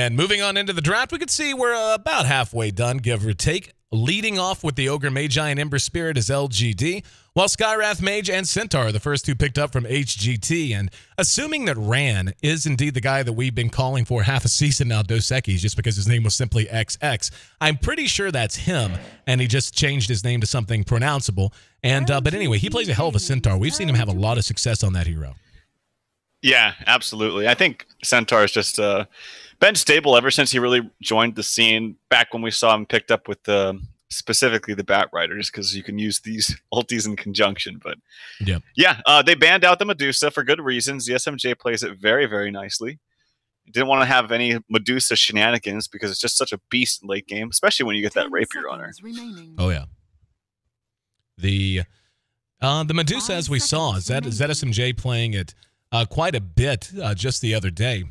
And moving on into the draft, we could see we're about halfway done, give or take. Leading off with the Ogre Magi and Ember Spirit is LGD, while Skywrath Mage and Centaur are the first two picked up from HGT. And assuming that Ran is indeed the guy that we've been calling for half a season now, Dos Equis, just because his name was simply XX, I'm pretty sure that's him, and he just changed his name to something pronounceable. And but anyway, he plays a hell of a Centaur. We've seen him have a lot of success on that hero. Yeah, absolutely. I think Centaur has just been stable ever since he really joined the scene. Back when we saw him picked up with specifically the Bat Riders, because you can use these ultis in conjunction. But yeah, they banned out the Medusa for good reasons. The SMJ plays it very, very nicely. Didn't want to have any Medusa shenanigans because it's just such a beast in late game, especially when you get that Rapier on her. Oh yeah. The Medusa, as we saw, ZSMJ playing it quite a bit just the other day.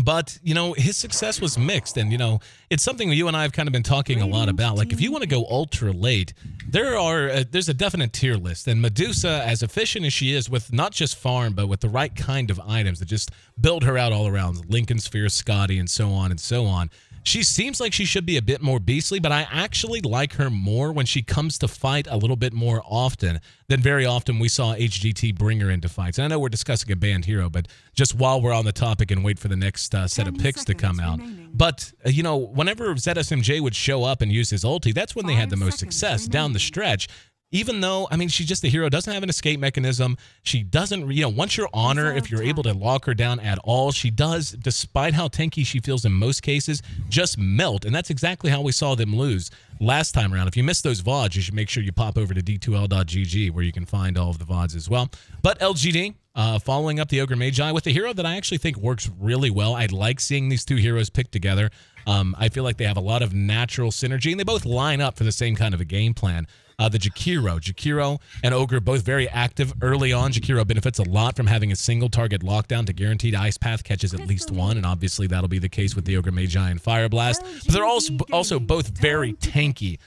But, you know, his success was mixed. And, you know, it's something you and I have kind of been talking a lot about. Like, if you want to go ultra late, there's a definite tier list. And Medusa, as efficient as she is with not just farm, but with the right kind of items that just build her out all around, Lincoln Sphere, Scotty, and so on and so on, she seems like she should be a bit more beastly, but I actually like her more when she comes to fight a little bit more often than very often we saw HGT bring her into fights. And I know we're discussing a banned hero, but just while we're on the topic and wait for the next set of picks to come out. But, you know, whenever ZSMJ would show up and use his ulti, that's when they had the most success down the stretch. Even though, I mean, she's just a hero, doesn't have an escape mechanism. She doesn't, you know, once you're on her, if you're able to lock her down at all, she does, despite how tanky she feels in most cases, just melt. And that's exactly how we saw them lose last time around. If you missed those VODs, you should make sure you pop over to d2l.gg where you can find all of the VODs as well. But LGD, following up the Ogre Magi with a hero that I actually think works really well. I like seeing these two heroes picked together. I feel like they have a lot of natural synergy, and they both line up for the same kind of a game plan. The Jakiro and Ogre both very active early on. Jakiro benefits a lot from having a single target lockdown to guaranteed Ice Path catches at least one, and obviously that'll be the case with the Ogre Magi and Fire Blast. But they're also both very tanky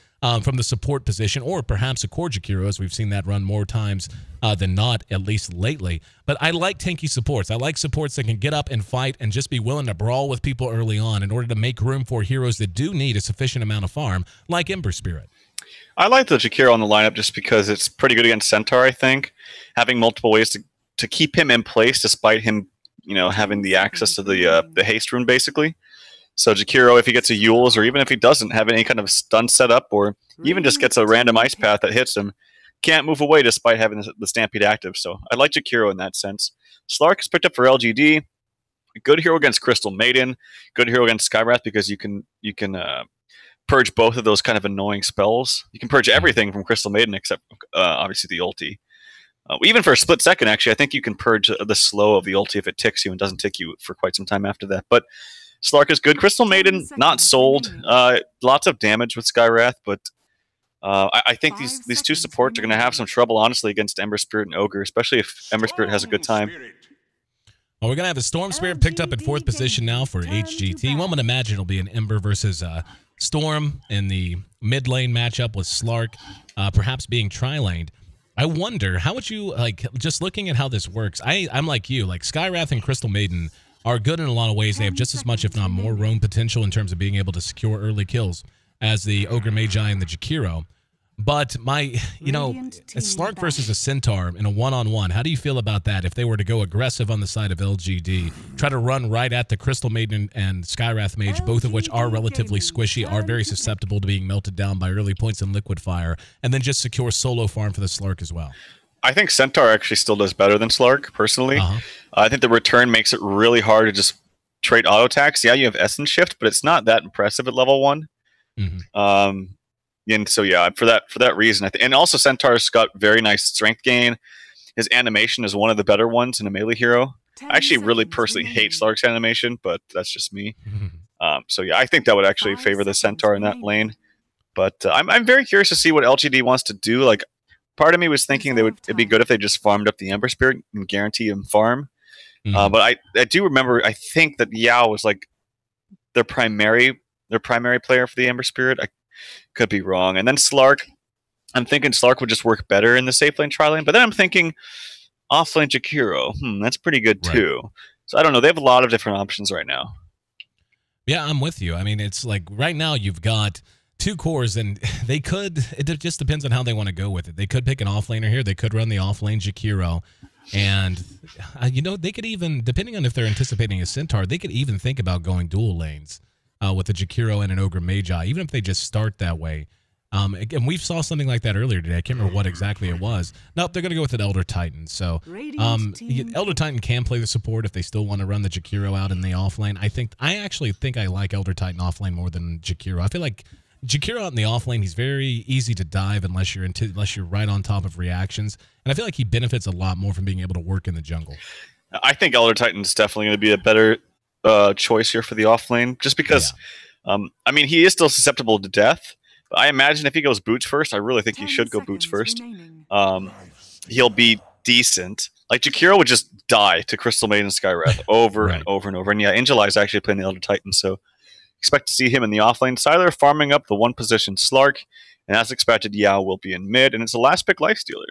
from the support position, or perhaps a core Jakiro, as we've seen that run more times than not, at least lately. But I like tanky supports. I like supports that can get up and fight and just be willing to brawl with people early on in order to make room for heroes that do need a sufficient amount of farm, like Ember Spirit. I like the Jakiro on the lineup just because it's pretty good against Centaur, I think. Having multiple ways to keep him in place despite him, you know, having the access to the haste rune, basically. So Jakiro, if he gets a Yules, or even if he doesn't have any kind of stun set up, or even just gets a random Ice Path that hits him, can't move away despite having the Stampede active. So I like Jakiro in that sense. Slark is picked up for LGD. Good hero against Crystal Maiden. Good hero against Skywrath because you can purge both of those kind of annoying spells. You can purge everything from Crystal Maiden except obviously the ulti. Even for a split second, actually, I think you can purge the slow of the ulti if it ticks you and doesn't tick you for quite some time after that. But Slark is good. Crystal Maiden, not sold. Lots of damage with Skywrath, but I think these two supports are going to have some trouble, honestly, against Ember Spirit and Ogre, especially if Ember Spirit has a good time. Well, we're going to have a Storm Spirit picked up in 4th position now for HGT. One would imagine it'll be an Ember versus Storm in the mid lane matchup with Slark, perhaps being tri-laned. I wonder, how would you, like, just looking at how this works, I'm like you, like Skywrath and Crystal Maiden are good in a lot of ways. They have just as much, if not more, roam potential in terms of being able to secure early kills as the Ogre Magi and the Jakiro. But you know, a Slark versus a Centaur in a one-on-one, how do you feel about that if they were to go aggressive on the side of LGD, try to run right at the Crystal Maiden and Skywrath Mage, both of which are relatively squishy, are very susceptible to being melted down by early points in Liquid Fire, and then just secure solo farm for the Slark as well? I think Centaur actually still does better than Slark, personally. I think the return makes it really hard to just trade auto attacks. Yeah, you have Essence Shift, but it's not that impressive at level 1. And so yeah, for that reason, I think, and also Centaur's got very nice strength gain. His animation is one of the better ones in a melee hero. I actually really personally hate Slark's animation, but that's just me. So yeah, I think that would actually favor the Centaur in that lane. But I'm very curious to see what LGD wants to do. Like, part of me was thinking it'd be good if they just farmed up the Ember Spirit and guarantee him farm. But I do remember, I think that Yao was like their primary player for the Ember Spirit. I could be wrong. And then Slark, I'm thinking Slark would just work better in the safe lane, tri lane. But then I'm thinking off lane Jakiro. That's pretty good too. So I don't know. They have a lot of different options right now. Yeah, I'm with you. I mean, it's like right now you've got two cores, and they could. It just depends on how they want to go with it. They could pick an offlaner here. They could run the offlane Jakiro, and they could even, depending on if they're anticipating a Centaur, they could even think about going dual lanes with a Jakiro and an Ogre Magi, even if they just start that way. And we saw something like that earlier today. I can't remember what exactly it was. Nope, they're going to go with an Elder Titan. So Elder Titan can play the support if they still want to run the Jakiro out in the offlane. I actually think I like Elder Titan offlane more than Jakiro. I feel like Jakiro out in the offlane, he's very easy to dive unless you're right on top of reactions. And I feel like he benefits a lot more from being able to work in the jungle. I think Elder Titan's definitely going to be a better choice here for the offlane, just because, I mean, he is still susceptible to death. I imagine if he goes boots first, I really think he should go boots first. He'll be decent. Like, Jakiro would just die to Crystal Maiden Skywrath over and over and over. And yeah, Angeli is actually playing the Elder Titan, so expect to see him in the offlane. Sylar farming up the one position Slark, and as expected, Yao will be in mid, and it's the last pick Lifestealer.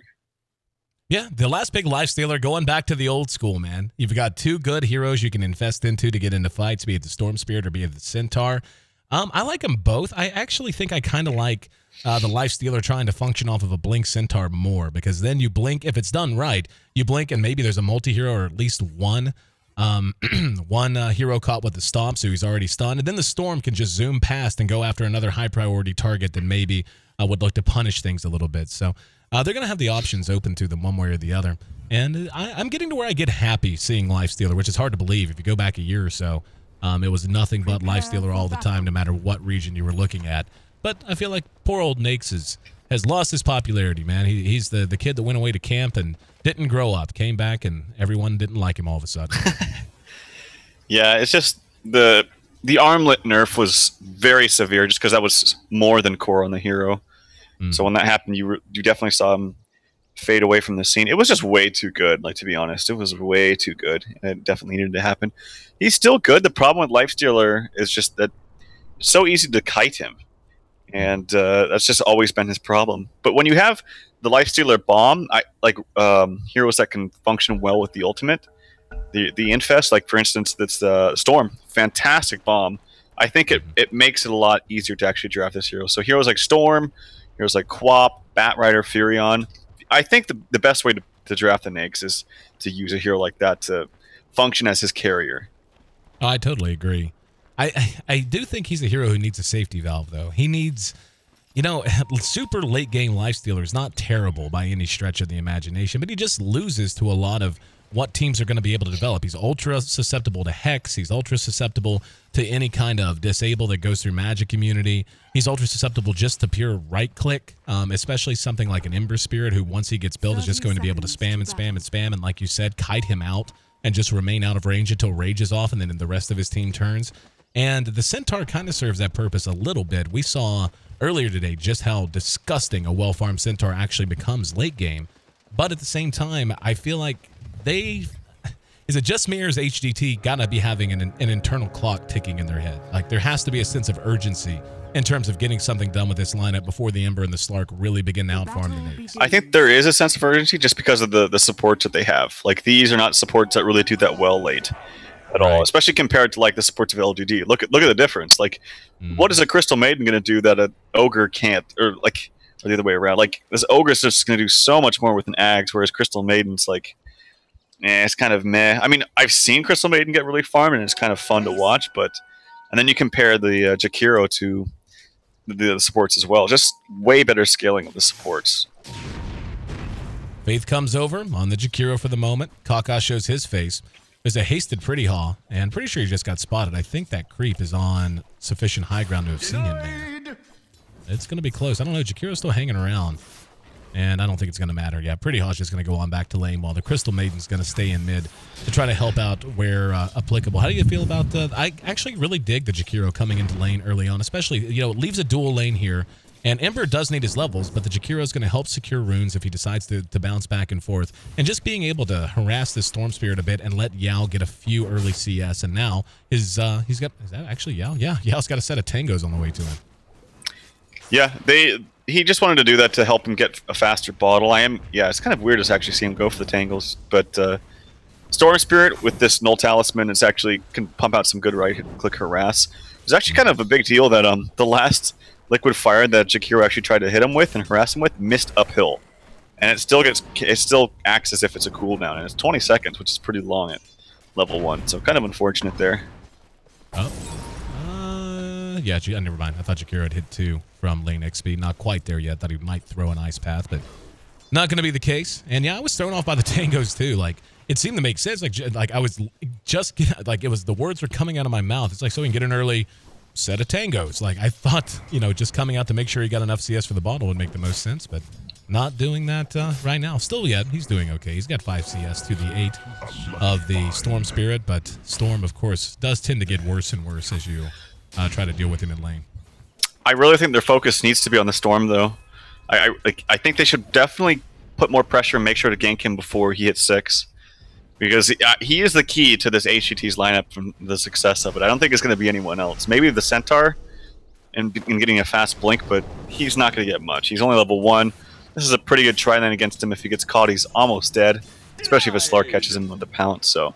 Yeah, the last big Lifestealer, going back to the old school, man. You've got two good heroes you can invest into to get into fights, be it the Storm Spirit or be it the Centaur. I like them both. I actually think I kind of like the Lifestealer trying to function off of a Blink Centaur more, because then you blink, if it's done right, you blink and maybe there's a multi-hero or at least one hero caught with the Stomp, so he's already stunned, and then the Storm can just zoom past and go after another high-priority target that maybe would look to punish things a little bit. So they're going to have the options open to them one way or the other, and I'm getting to where I get happy seeing Lifestealer, which is hard to believe. If you go back a year or so, it was nothing but Lifestealer all the time, no matter what region you were looking at. But I feel like poor old Nakes has lost his popularity, man. He's the kid that went away to camp and didn't grow up, came back, and everyone didn't like him all of a sudden. Yeah, it's just the armlet nerf was very severe, just because that was more than core on the hero. So when that happened, you definitely saw him fade away from the scene. It was just way too good, like, to be honest. It was way too good. It definitely needed to happen. He's still good. The problem with Lifestealer is just that it's so easy to kite him. And that's just always been his problem. But when you have the Lifestealer bomb, heroes that can function well with the ultimate, the Infest, like, for instance, that's the Storm, fantastic bomb. I think it makes it a lot easier to actually draft this hero. So heroes like Storm, heroes like Quap, Batrider, Furion. I think the best way to draft the Nakes is to use a hero like that to function as his carrier. Oh, I totally agree. I do think he's a hero who needs a safety valve, though. He needs, super late game Lifestealer is not terrible by any stretch of the imagination, but he just loses to a lot of what teams are going to be able to develop. He's ultra susceptible to Hex. He's ultra susceptible to any kind of disable that goes through Magic Immunity. He's ultra susceptible just to pure right-click, especially something like an Ember Spirit, who once he gets built is just going to be able to spam and spam and spam, and like you said, kite him out and just remain out of range until Rage is off, and then the rest of his team turns. And the Centaur kind of serves that purpose a little bit. We saw earlier today just how disgusting a well-farmed Centaur actually becomes late game. But at the same time, I feel like is it just me, or is HGT gotta be having an internal clock ticking in their head? Like, there has to be a sense of urgency in terms of getting something done with this lineup before the Ember and the Slark really begin to outfarm the Nakes. I think there is a sense of urgency just because of the supports that they have. Like, these are not supports that really do that well late at all, especially compared to, like, the supports of LGD. Look at the difference. Like, what is a Crystal Maiden going to do that an Ogre can't, or the other way around? Like, this Ogre is just going to do so much more with an Ags, whereas Crystal Maiden's like, it's kind of meh. I mean, I've seen Crystal Maiden get really farmed, and it's kind of fun to watch, and then you compare the Jakiro to the supports as well. Just way better scaling of the supports. Faith comes over on the Jakiro for the moment. Kaka shows his face. There's a hasted Pretty Haw, and pretty sure he just got spotted. I think that creep is on sufficient high ground to have seen him there. It's going to be close. I don't know. Jakiro's still hanging around, and I don't think it's going to matter. Yeah, Pretty Haw's just going to go on back to lane, while the Crystal Maiden's going to stay in mid to try to help out where applicable. How do you feel about the... I actually really dig the Jakiro coming into lane early on, especially, it leaves a dual lane here. And Ember does need his levels, but the Jakiro is going to help secure runes if he decides to bounce back and forth. And just being able to harass this Storm Spirit a bit and let Yao get a few early CS. And now he's got... Is that actually Yao? Yeah, Yao's got a set of tangos on the way to him. Yeah, he just wanted to do that to help him get a faster bottle. It's kind of weird to actually see him go for the tangles, but Storm Spirit with this Null Talisman is actually can pump out some good right-click harass. It's actually kind of a big deal that the last liquid fire that Jakiro actually tried to hit him with and harass him with missed uphill, and it still acts as if it's a cooldown, and it's 20 seconds, which is pretty long at level 1. So kind of unfortunate there. Oh. Yeah, never mind. I thought Jakiro had hit 2 from lane XP. Not quite there yet. Thought he might throw an ice path, but not going to be the case. And yeah, I was thrown off by the tangos too. Like, it seemed to make sense. Like I was just like, it was the words were coming out of my mouth. It's like, so we can get an early set of tangos. Like, I thought, you know, just coming out to make sure he got enough CS for the bottle would make the most sense, but not doing that right now. Still yet, he's doing okay. He's got 5 CS to the 8 of the Storm Spirit, but Storm, of course, does tend to get worse and worse as you try to deal with him in lane. I really think their focus needs to be on the Storm, though. I think they should definitely put more pressure and make sure to gank him before he hits 6. Because he is the key to this HGT's lineup from the success of it. I don't think it's going to be anyone else. Maybe the Centaur and getting a fast blink, but he's not going to get much. He's only level 1. This is a pretty good try then against him. If he gets caught, he's almost dead, especially if a Slark catches him with the pounce. So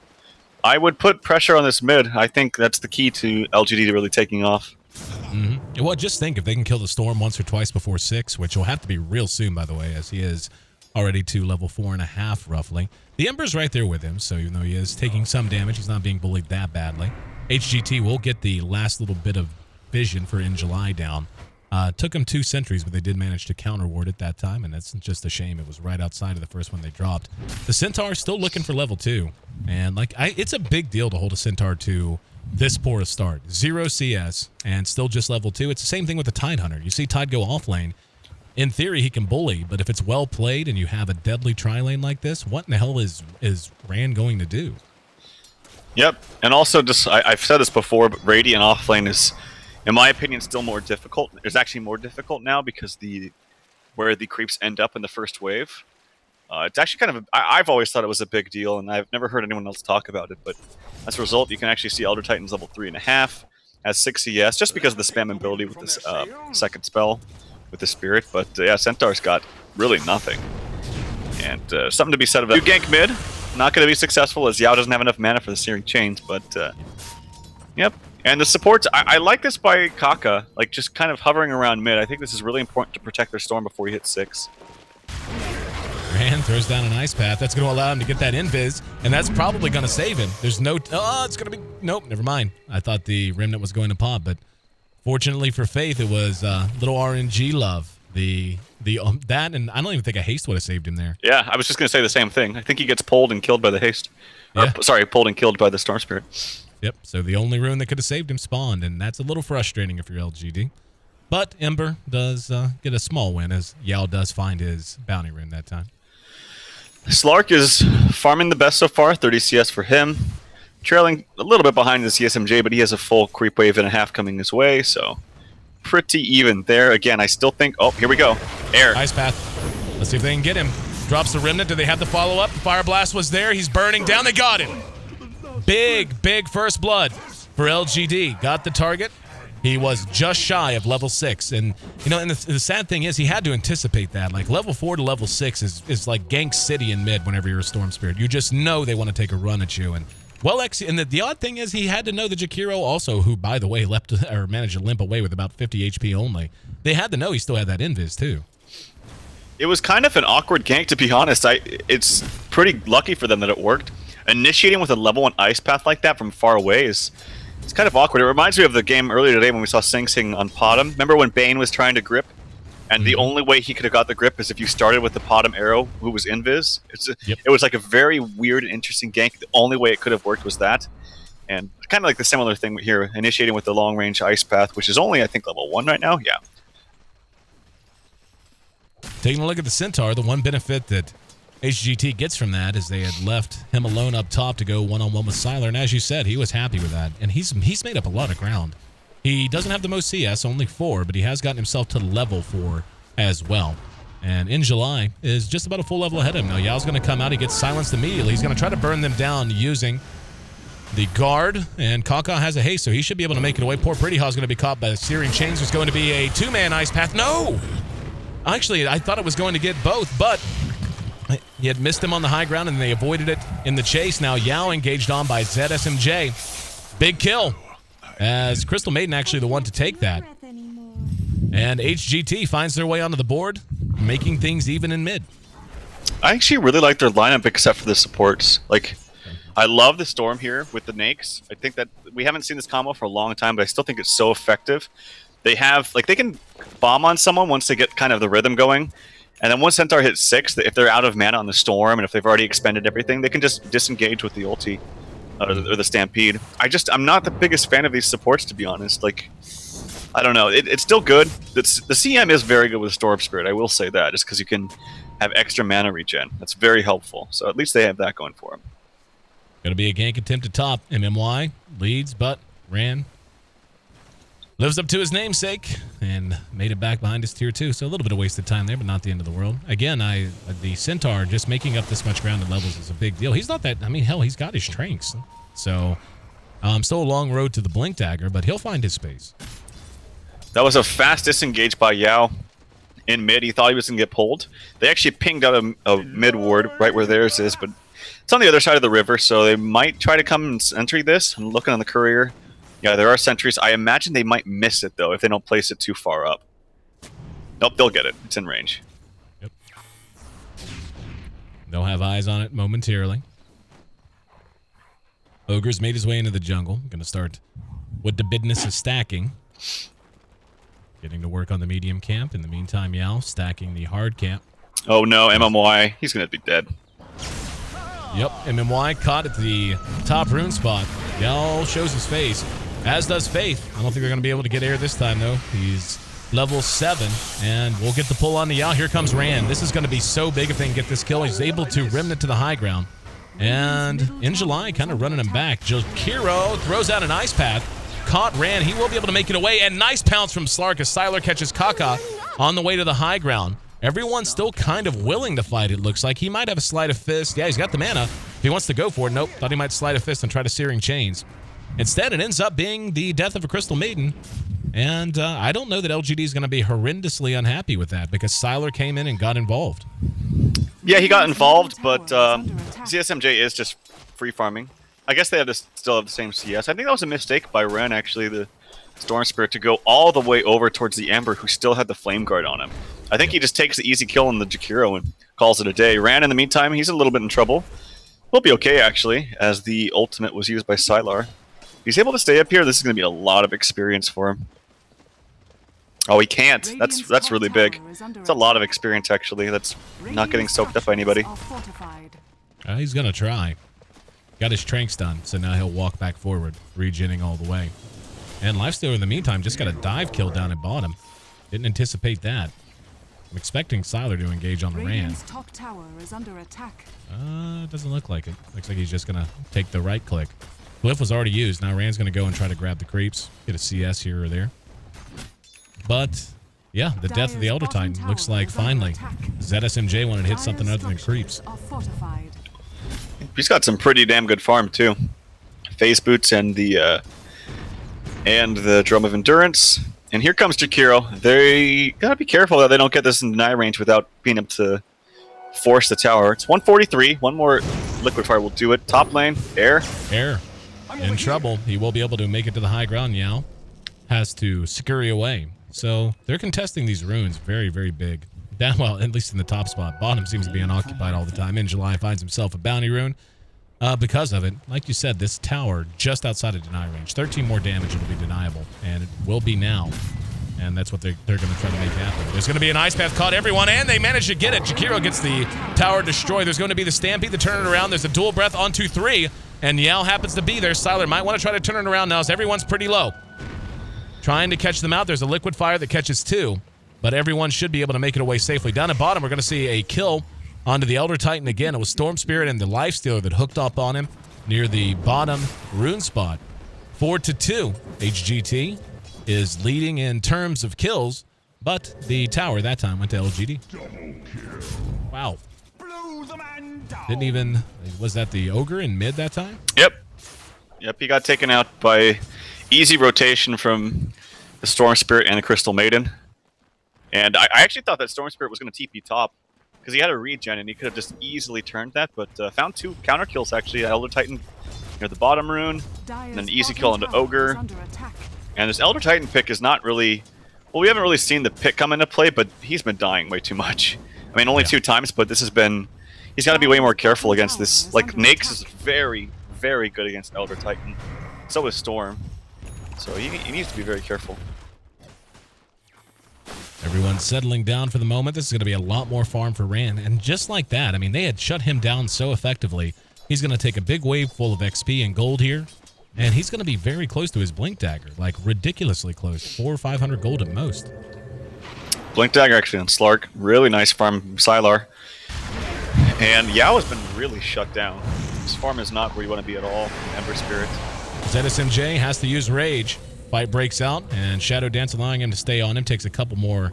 I would put pressure on this mid. I think that's the key to LGD really taking off. Mm-hmm. Well, just think if they can kill the Storm once or twice before 6, which will have to be real soon, by the way, as he is already to level 4.5 roughly. The Ember's right there with him, so even though he is taking some damage, he's not being bullied that badly. HGT will get the last little bit of vision for In July down. Took him 2 sentries, but they did manage to counter ward at that time, and that's just a shame. It was right outside of the first one they dropped. The Centaur is still looking for level 2, and like it's a big deal to hold a Centaur to this poor a start. 0 CS and still just level 2. It's the same thing with the Tide Hunter. You see Tide go off lane. In theory, he can bully, but if it's well played and you have a deadly tri-lane like this, what in the hell is Rand going to do? Yep, and also just I've said this before, but Radiant off lane is, in my opinion, still more difficult. It's actually more difficult now because where the creeps end up in the first wave. It's actually kind of I've always thought it was a big deal, and I've never heard anyone else talk about it. But as a result, you can actually see Elder Titans level 3.5 has 6 CS just because of the spam ability with this second spell with the Spirit. But yeah, Centaur's got really nothing, and something to be said about you gank mid. Not going to be successful as Yao doesn't have enough mana for the Searing Chains. But yep. And the supports, I like this by Kaka, like just kind of hovering around mid. I think this is really important to protect their Storm before he hits 6. Rand throws down an ice path. That's going to allow him to get that invis, and that's probably going to save him. There's no... Oh, it's going to be... Nope, never mind. I thought the Remnant was going to pop, but fortunately for Faith, it was little RNG love. That, and I don't even think a haste would have saved him there. Yeah, I was just going to say the same thing. I think he gets pulled and killed by the haste. Yeah. Or, sorry, pulled and killed by the Storm Spirit. Yep, so the only rune that could have saved him spawned, and that's a little frustrating if you're LGD. But Ember does get a small win, as Yao does find his bounty rune that time. Slark is farming the best so far, 30 CS for him. Trailing a little bit behind the CSMJ, but he has a full creep wave and a half coming his way, so pretty even there. Again, I still think... Oh, here we go. Air. Ice path. Let's see if they can get him. Drops the Remnant. Do they have the follow-up? The Fire Blast was there. He's burning down. They got him. Big first blood for LGD. Got the target. He was just shy of level 6. And, you know, and the sad thing is he had to anticipate that. Like, level 4 to level 6 is like Gank City in mid whenever you're a Storm Spirit. You just know they want to take a run at you. And, well, and the odd thing is he had to know that Jakiro also, who, by the way, managed to limp away with about 50 HP only. They had to know he still had that invis, too. It was kind of an awkward gank, to be honest. It's pretty lucky for them that it worked. Initiating with a level 1 ice path like that from far away it's kind of awkward. It reminds me of the game earlier today when we saw Sing Sing on Potom. Remember when Bane was trying to grip? And the only way he could have got the grip is if you started with the Potom arrow, who was invis. It was like a very weird and interesting gank. The only way it could have worked was that. And kind of like the similar thing here, initiating with the long-range ice path, which is only, I think, level 1 right now. Yeah. Taking a look at the Centaur, the one benefit that HGT gets from that is they had left him alone up top to go one-on-one with Sylar, and as you said, he was happy with that. And he's made up a lot of ground. He doesn't have the most CS, only 4, but he has gotten himself to level 4 as well. And In July is just about a full level ahead of him. Now, Yao's going to come out. He gets silenced immediately. He's going to try to burn them down using the guard, and Kaka has a haste, so he should be able to make it away. Poor Pretty Haw's going to be caught by the Searing Chains. There's going to be a 2-man ice path. No! Actually, I thought it was going to get both, but he had missed him on the high ground, and they avoided it in the chase. Now Yao engaged on by ZSMJ. Big kill. as Crystal Maiden actually the one to take that. And HGT finds their way onto the board, making things even in mid. I actually really like their lineup except for the supports. Like, I love the Storm here with the Nakes. I think that we haven't seen this combo for a long time, but I still think it's so effective. They have, like, they can bomb on someone once they get kind of the rhythm going. And then once Centaur hits 6, if they're out of mana on the Storm and if they've already expended everything, they can just disengage with the ulti or the Stampede. I'm not the biggest fan of these supports, to be honest. Like, I don't know. It's still good. The CM is very good with Storm Spirit. I will say that, just because you can have extra mana regen. That's very helpful. So at least they have that going for them. Going to be a gank attempt at top. MMY leads, but ran. Lives up to his namesake and made it back behind his tier 2. So a little bit of wasted time there, but not the end of the world. Again, the Centaur just making up this much ground and levels is a big deal. He's not that, I mean, hell, he's got his Tranks. So still a long road to the Blink Dagger, but he'll find his space. That was a fast disengage by Yao in mid. He thought he was going to get pulled. They actually pinged out a mid ward right where theirs is, but it's on the other side of the river, so they might try to come and sentry this. I'm looking on the courier. Yeah, there are sentries. I imagine they might miss it, though, if they don't place it too far up. Nope, they'll get it. It's in range. Yep. They'll have eyes on it momentarily. Ogre's made his way into the jungle. Going to start what the business is stacking. Getting to work on the medium camp. In the meantime, Yao stacking the hard camp. Oh no, MMY. He's going to be dead. Yep, MMY caught at the top rune spot. Yao shows his face, as does Faith. I don't think they're going to be able to get air this time, though. He's level 7, and we'll get the pull on the Yao. Here comes Rand. This is going to be so big if they can get this kill. He's able to remnant to the high ground. And in July, kind of running him back. Jakiro throws out an ice path. Caught Rand. He will be able to make it away. And nice pounce from Slark as Sylar catches Kaka on the way to the high ground. Everyone's still kind of willing to fight, it looks like. He might have a sleight of fist. Yeah, he's got the mana. If he wants to go for it, nope. Thought he might sleight of fist and try to Searing Chains. Instead, it ends up being the death of a Crystal Maiden. And I don't know that LGD is going to be horrendously unhappy with that because Sylar came in and got involved. Yeah, he got involved, but CSMJ is just free farming. I guess they still have the same CS. I think that was a mistake by Ren, actually, the Storm Spirit, to go all the way over towards the Ember, who still had the Flame Guard on him. I think he just takes the easy kill on the Jakiro and calls it a day. Ran, in the meantime, he's a little bit in trouble. We'll be okay, actually, as the ultimate was used by Sylar. He's able to stay up here. This is going to be a lot of experience for him. Oh, he can't. That's really big. It's a lot of experience, actually. That's not getting soaked up by anybody. He's going to try. Got his Tranks done, so now he'll walk back forward, regenning all the way. And Lifestealer, in the meantime, just got a dive kill down at bottom. Didn't anticipate that. I'm expecting Sylar to engage on the Rand. Top tower is under attack. Doesn't look like it. Looks like he's just going to take the right click. Glyph was already used. Now Rand's going to go and try to grab the creeps. Get a CS here or there. But, yeah, the death of the Elder Titan looks like finally ZSMJ wanted to hit something other than creeps. He's got some pretty damn good farm, too. Phase Boots and the Drum of Endurance. And here comes Jakiro. They gotta be careful that they don't get this in deny range without being able to force the tower. It's 143. One more Liquid Fire will do it. Top lane, air. Air. In trouble. He will be able to make it to the high ground. Yao has to scurry away. So they're contesting these runes very, very big. Well, at least in the top spot. Bottom seems to be unoccupied all the time. In July finds himself a bounty rune. Because of it, like you said, this tower just outside of deny range. 13 more damage, it'll be deniable, and it will be now. And that's what they're going to try to make happen. There's going to be an ice path, caught everyone, and they manage to get it. Jakiro gets the tower destroyed. There's going to be the Stampede to turn it around. There's a dual breath on 2-3, and Yao happens to be there. Sylar might want to try to turn it around now as everyone's pretty low. Trying to catch them out. There's a Liquid Fire that catches 2, but everyone should be able to make it away safely. Down at bottom, we're going to see a kill onto the Elder Titan again. It was Storm Spirit and the Lifestealer that hooked up on him near the bottom rune spot. 4-2. HGT is leading in terms of kills, but the tower that time went to LGD. Wow. Didn't even... Was that the Ogre in mid that time? Yep. Yep, he got taken out by easy rotation from the Storm Spirit and the Crystal Maiden. And I actually thought that Storm Spirit was going to TP top, because he had a regen and he could have just easily turned that, but found 2 counter kills actually. Elder Titan near the bottom rune, and then easy kill into Ogre. And this Elder Titan pick is not really... Well, we haven't really seen the pick come into play, but he's been dying way too much. I mean, only 2 times, but this has been... He's got to be way more careful against this. Like, Nyx is very, very good against Elder Titan. So is Storm. So he needs to be very careful. Everyone's settling down for the moment. This is going to be a lot more farm for Rand. And just like that, I mean, they had shut him down so effectively. He's going to take a big wave full of XP and gold here. And he's going to be very close to his Blink Dagger. Like, ridiculously close. 400 or 500 gold at most. Blink Dagger actually on Slark. Really nice farm from Sylar. And Yao has been really shut down. This farm is not where you want to be at all. Ember Spirit. ZSMJ has to use Rage. Fight breaks out, and Shadow Dance allowing him to stay on him. Takes a couple more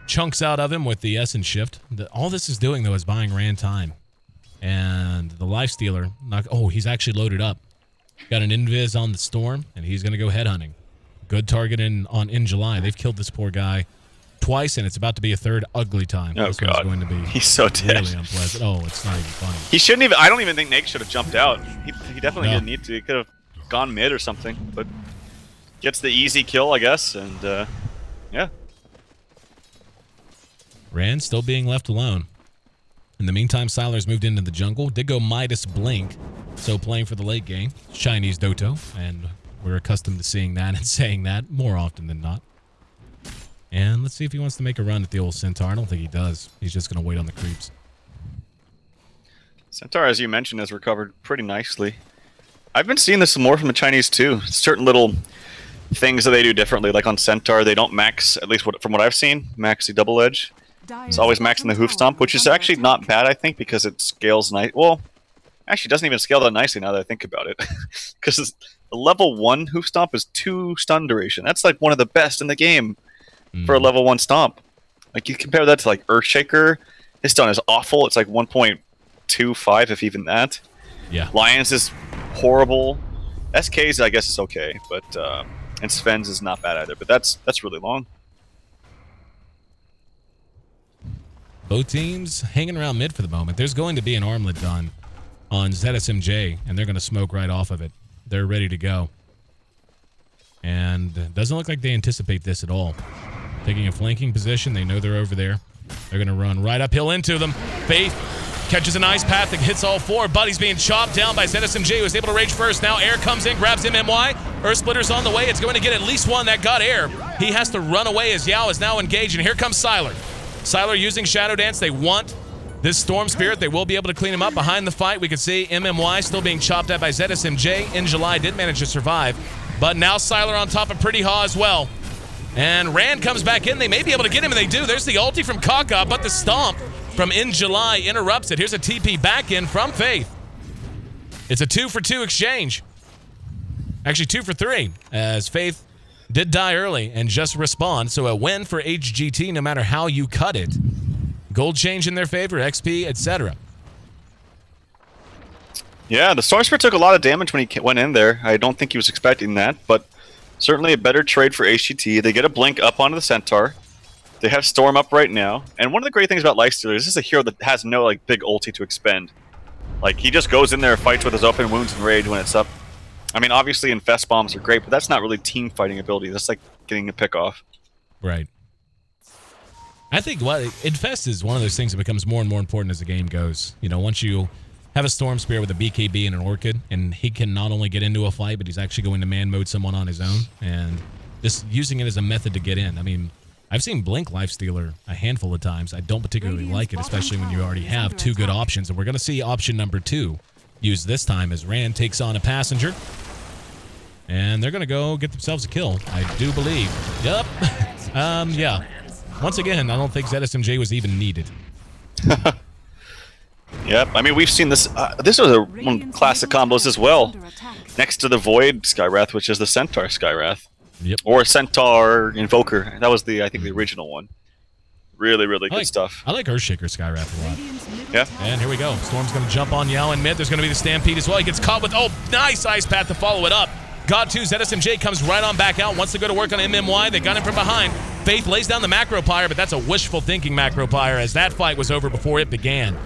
chunks out of him with the Essence Shift. All this is doing, though, is buying Rand time. And the Lifestealer, he's actually loaded up. Got an Invis on the Storm, and he's going to go headhunting. Good target in July. They've killed this poor guy twice, and it's about to be a third ugly time. Oh, this God. Going to be he's so dead. Really unpleasant. Oh, it's not even funny. He shouldn't even... I don't even think Nyx should have jumped out. He definitely didn't need to. He could have gone mid or something, but gets the easy kill, I guess, and yeah. Rand still being left alone. In the meantime, Sylar's moved into the jungle. Did go Midas Blink, so playing for the late game. Chinese Doto, and we're accustomed to seeing that and saying that more often than not. And let's see if he wants to make a run at the old Centaur. I don't think he does. He's just going to wait on the creeps. Centaur, as you mentioned, has recovered pretty nicely. I've been seeing this more from the Chinese too. Certain little things that they do differently, like on Centaur, they don't max, at least from what I've seen, max the double edge. It's always maxing the hoof stomp, which is actually not bad, I think, because it scales nice. Well, actually, it doesn't even scale that nicely now that I think about it. Because the level 1 hoof stomp is 2 stun duration. That's like one of the best in the game for a level 1 stomp. Like, you compare that to like Earthshaker, his stun is awful. It's like 1.25, if even that. Yeah. Lions is horrible. SK's, I guess, is okay, but and Sven's is not bad either. But that's really long. Both teams hanging around mid for the moment. There's going to be an armlet done on ZSMJ, and they're going to smoke right off of it. They're ready to go. And it doesn't look like they anticipate this at all. Taking a flanking position. They know they're over there. They're going to run right uphill into them. Faith catches a nice path that hits all 4. Buddy's being chopped down by ZSMJ, who was able to rage first. Now Air comes in, grabs MMY. Earth Splitter's on the way. It's going to get at least one that got Air. He has to run away as Yao is now engaged, and here comes Sylar. Sylar using Shadow Dance. They want this Storm Spirit. They will be able to clean him up. Behind the fight, we can see MMY still being chopped at by ZSMJ. In July did manage to survive, but now Sylar on top of Pretty Haw as well. And Rand comes back in. They may be able to get him, and they do. There's the ulti from Kaka, but the stomp from In July interrupts it. Here's a TP back in from Faith. It's a 2-for-2 exchange. Actually, 2 for 3, as Faith did die early and just respawn. So a win for HGT no matter how you cut it. Gold change in their favor, XP, etc. Yeah, the Storm Spirit took a lot of damage when he went in there. I don't think he was expecting that, but certainly a better trade for HGT. They get a blink up onto the Centaur. They have Storm up right now. And one of the great things about Lifestealer is this is a hero that has no like big ulti to expend. Like, he just goes in there and fights with his open wounds and rage when it's up. I mean, obviously Infest bombs are great, but that's not really team fighting ability. That's like getting a pick off. Right. I think Infest is one of those things that becomes more and more important as the game goes. You know, once you have a Storm Spirit with a BKB and an Orchid, and he can not only get into a fight, but he's actually going to man mode someone on his own, and just using it as a method to get in. I mean, I've seen Blink Lifestealer a handful of times. I don't particularly like it, especially when you already have 2 good options, and we're going to see option number 2 used this time as Rand takes on a Passenger. And they're going to go get themselves a kill, I do believe. Yep. Yeah. Once again, I don't think ZSMJ was even needed. Yep. I mean, we've seen this. This was one classic combos as well. Next to the Void Skywrath, which is the Centaur Skywrath. Yep. Or Centaur Invoker. That was I think the original one. Really, really good stuff. I like Earthshaker Skywrath a lot. Yeah. And here we go. Storm's going to jump on Yao in mid. There's going to be the Stampede as well. He gets caught with, nice Ice Path to follow it up. God 2, ZSMJ comes right on back out. Wants to go to work on MMY. They got him from behind. Faith lays down the Macro Pyre, but that's a wishful thinking Macro Pyre, as that fight was over before it began.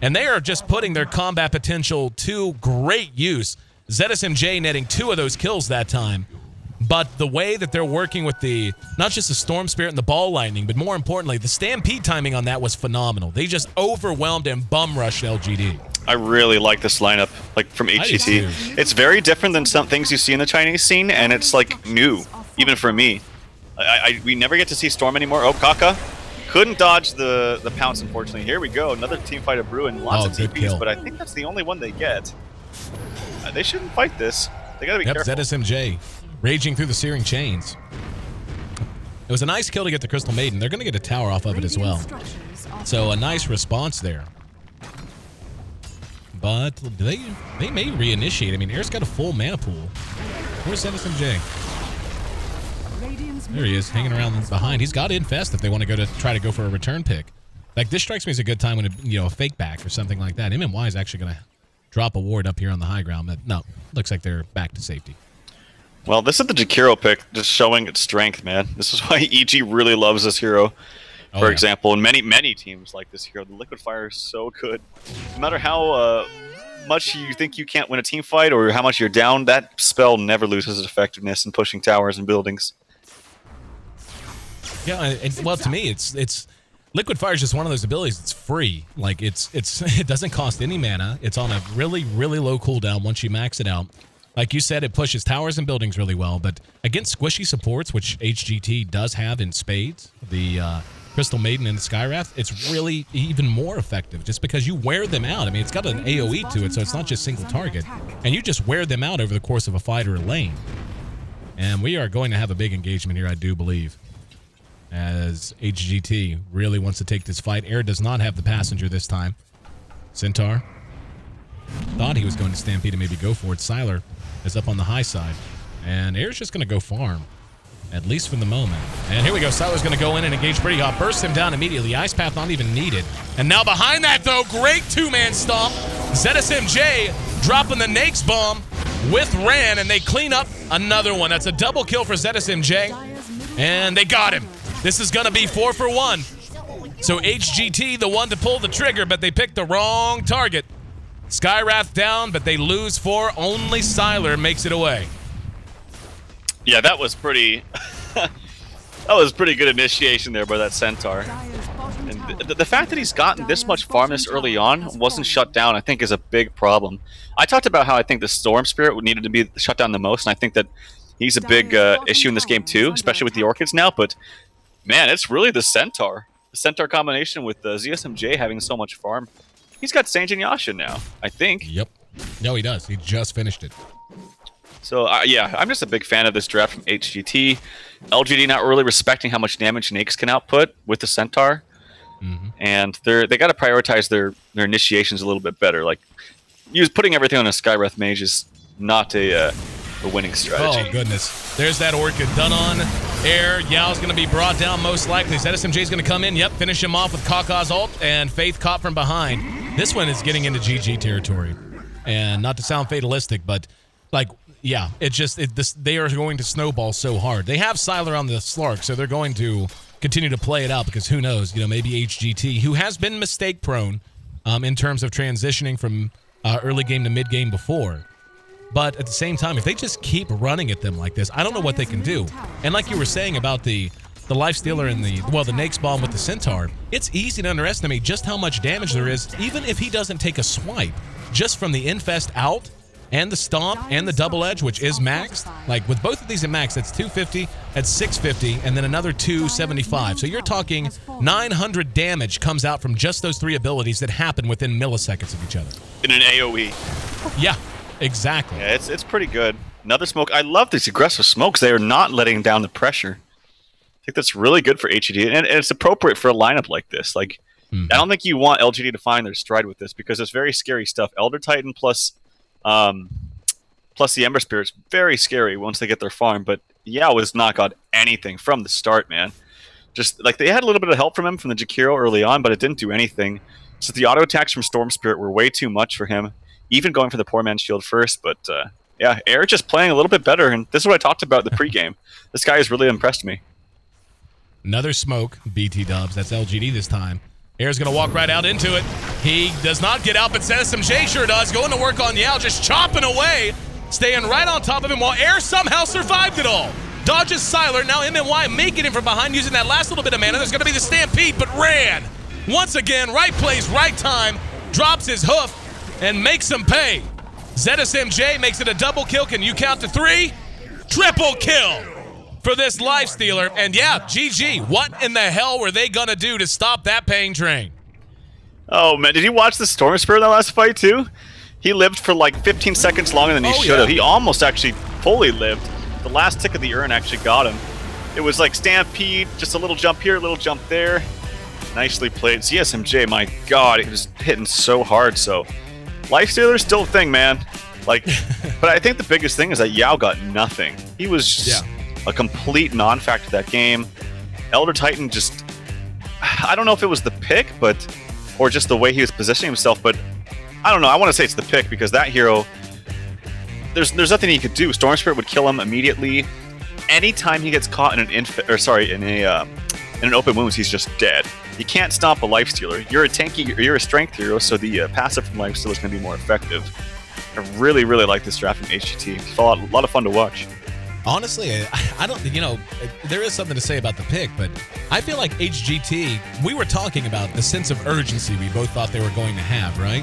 And they are just putting their combat potential to great use. ZSMJ netting 2 of those kills that time. But the way that they're working with the, not just the Storm Spirit and the Ball Lightning, but more importantly, the Stampede timing on that was phenomenal. They just overwhelmed and bum rushed LGD. I really like this lineup, like from HGT. It's very different than some things you see in the Chinese scene, and it's like new, even for me. We never get to see Storm anymore. Oh, Kaka couldn't dodge the pounce, unfortunately. Here we go, another team fight of Bruin. Lots of TPs, but I think that's the only one they get. They shouldn't fight this. They gotta be careful. ZSMJ raging through the Searing Chains. It was a nice kill to get the Crystal Maiden. They're going to get a tower off of it as well. So a nice response there. But they may reinitiate. I mean, Air's got a full mana pool. Where's ZSMJ? There he is, hanging around behind. He's got Infest if they want to try to go for a return pick. Like, this strikes me as a good time when, a fake back or something like that. MMY is actually going to drop a ward up here on the high ground, but no, looks like they're back to safety. Well, this is the Jakiro pick, just showing its strength, man. This is why EG really loves this hero, for example. And many teams like this hero. The Liquid Fire is so good. No matter how much you think you can't win a team fight or how much you're down, that spell never loses its effectiveness in pushing towers and buildings. Yeah, and well, to me, it's Liquid Fire is just one of those abilities that's free. Like, it doesn't cost any mana. It's on a really, really low cooldown once you max it out. Like you said, it pushes towers and buildings really well, but against squishy supports, which HGT does have in spades, the Crystal Maiden and the Skywrath, it's really even more effective just because you wear them out. I mean, it's got an AoE to it, so it's not just single target, and you just wear them out over the course of a fight or a lane. And we are going to have a big engagement here, I do believe, as HGT really wants to take this fight. Air does not have the passenger this time. Centaur thought he was going to Stampede and maybe go for it. Sylar is up on the high side, and Air's just going to go farm, at least for the moment. And here we go. Sylar's going to go in and engage pretty hot. Bursts him down immediately. Ice Path not even needed. And now behind that, though, great two-man stomp. ZSMJ dropping the Nakes bomb with Ran, and they clean up another one. That's a double kill for ZSMJ, and they got him. This is going to be 4 for 1. So HGT, the one to pull the trigger, but they picked the wrong target. Skywrath down, but they lose 4. Only Sylar makes it away. Yeah, that was pretty... that was pretty good initiation there by that Centaur. And the fact that he's gotten this much farm this early on, wasn't shut down, I think is a big problem. I talked about how I think the Storm Spirit would needed to be shut down the most, and I think that he's a big issue in this game too, especially with the Orchids now, but man, it's really the Centaur. The Centaur combination with the ZSMJ having so much farm. He's got Sanjin Yasha now, I think. Yep. No, he does. He just finished it. So, yeah, I'm just a big fan of this draft from HGT. LGD not really respecting how much damage Nakes can output with the Centaur. And they got to prioritize their initiations a little bit better. Like, putting everything on a Skywrath Mage is not a winning strategy. Oh, goodness. There's that Orchid done on. Air, Yao's going to be brought down most likely. ZSMJ's going to come in. Yep, finish him off with Kaka's ult, and Faith caught from behind. This one is getting into GG territory. And not to sound fatalistic, but, like, yeah, they are going to snowball so hard. They have Sylar on the Slark, so they're going to continue to play it out because who knows, maybe HGT, who has been mistake-prone in terms of transitioning from early game to mid-game before. But at the same time, if they just keep running at them like this, I don't know what they can do. And like you were saying about the Lifestealer and the Nakes bomb with the Centaur, it's easy to underestimate just how much damage there is, even if he doesn't take a swipe. Just from the Infest out, and the Stomp, and the Double Edge, which is maxed. Like, with both of these at max, that's 250, that's 650, and then another 275. So you're talking 900 damage comes out from just those 3 abilities that happen within milliseconds of each other. In an AoE. Yeah. Exactly. Yeah, it's pretty good. Another smoke. I love these aggressive smokes. They are not letting down the pressure. I think that's really good for HGT, and it's appropriate for a lineup like this. Like, I don't think you want LGD to find their stride with this because it's very scary stuff. Elder Titan plus the Ember Spirit's very scary once they get their farm, but Yao has not got anything from the start, man. Just, like, they had a little bit of help from him from the Jakiro early on, but it didn't do anything. So the auto attacks from Storm Spirit were way too much for him. Even going for the poor man's shield first, but yeah, Air just playing a little bit better, and this is what I talked about in the pregame. This guy has really impressed me. Another smoke, BT dubs. That's LGD this time. Air's going to walk right out into it. He does not get out, but ZSMJ sure does. Going to work on Yao, just chopping away, staying right on top of him while Air somehow survived it all. Dodges Siler. Now MNY making him from behind using that last little bit of mana. There's going to be the Stampede, but ran. Once again, right place, right time. Drops his hoof and makes him pay. ZSMJ makes it a double kill. Can you count to 3? Triple kill for this Life Stealer. And yeah, GG. What in the hell were they going to do to stop that pain train? Oh, man. Did you watch the Storm Spirit in that last fight, too? He lived for like 15 seconds longer than he should have. He almost actually fully lived. The last tick of the urn actually got him. It was like Stampede, just a little jump here, a little jump there. Nicely played. ZSMJ, my God, he was hitting so hard. So, Life Stealer's still a thing, man. Like, but I think the biggest thing is that Yao got nothing. He was just a complete non-factor that game. Elder Titan just, I don't know if it was the pick, or just the way he was positioning himself, but I don't know. I want to say it's the pick because that hero, there's nothing he could do. Storm Spirit would kill him immediately. Anytime he gets caught in an open wounds, he's just dead. You can't stop a Life Stealer. You're a tanky, you're a strength hero, so the passive from Life Stealer is going to be more effective. I really, really like this draft from HGT. It's a lot of fun to watch. Honestly, I don't, there is something to say about the pick, but I feel like HGT, we were talking about the sense of urgency we both thought they were going to have, right?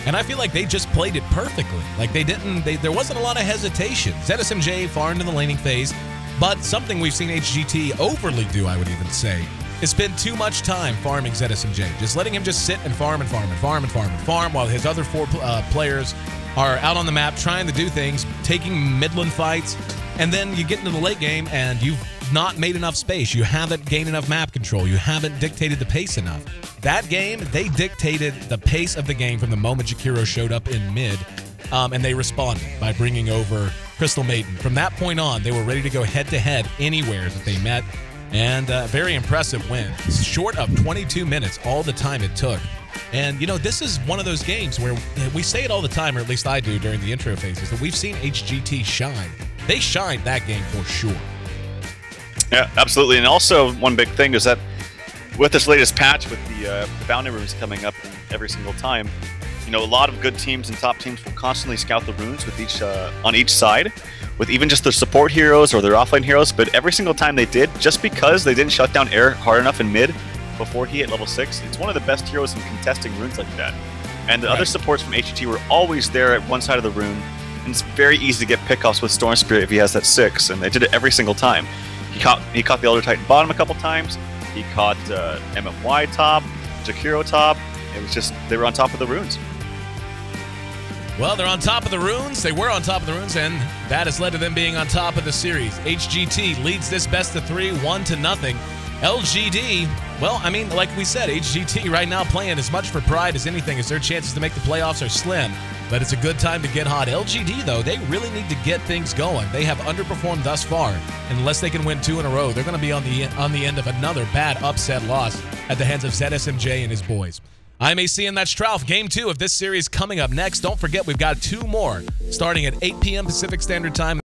And I feel like they just played it perfectly. Like there wasn't a lot of hesitation. ZSMJ far into the laning phase, but something we've seen HGT overly do, I would even say, is spend too much time farming ZSMJ. Just letting him just sit and farm and farm and farm and farm and farm while his other 4 players are out on the map trying to do things, taking midland fights, and then you get into the late game and you've not made enough space. You haven't gained enough map control. You haven't dictated the pace enough. That game, they dictated the pace of the game from the moment Jakiro showed up in mid, and they responded by bringing over Crystal Maiden. From that point on, they were ready to go head-to-head anywhere that they met, and very impressive win. Short of 22 minutes, all the time it took. And, this is one of those games where we say it all the time, or at least I do during the intro phases, that we've seen HGT shine. They shined that game for sure. Yeah, absolutely. And also, one big thing is that with this latest patch, with the bounty runes coming up every single time, a lot of good teams and top teams will constantly scout the runes with on each side, with even just their support heroes or their offlane heroes. But every single time they did, just because they didn't shut down Air hard enough in mid before he hit level 6, it's one of the best heroes in contesting runes like that. And the other supports from HGT were always there at one side of the rune, and it's very easy to get pickoffs with Storm Spirit if he has that 6, and they did it every single time. He caught the Elder Titan bottom a couple times. He caught MMY top, Jakiro top. It was just, they were on top of the runes. Well, they're on top of the runes. They were on top of the runes, and that has led to them being on top of the series. HGT leads this best of 3, 1-0. LGD, well, I mean, like we said, HGT right now playing as much for pride as anything, as their chances to make the playoffs are slim. But it's a good time to get hot. LGD, though, they really need to get things going. They have underperformed thus far. And unless they can win 2 in a row, they're going to be on the end of another bad upset loss at the hands of ZSMJ and his boys. I'm AC, and that's Trouf. Game 2 of this series coming up next. Don't forget, we've got 2 more starting at 8 p.m. Pacific Standard Time.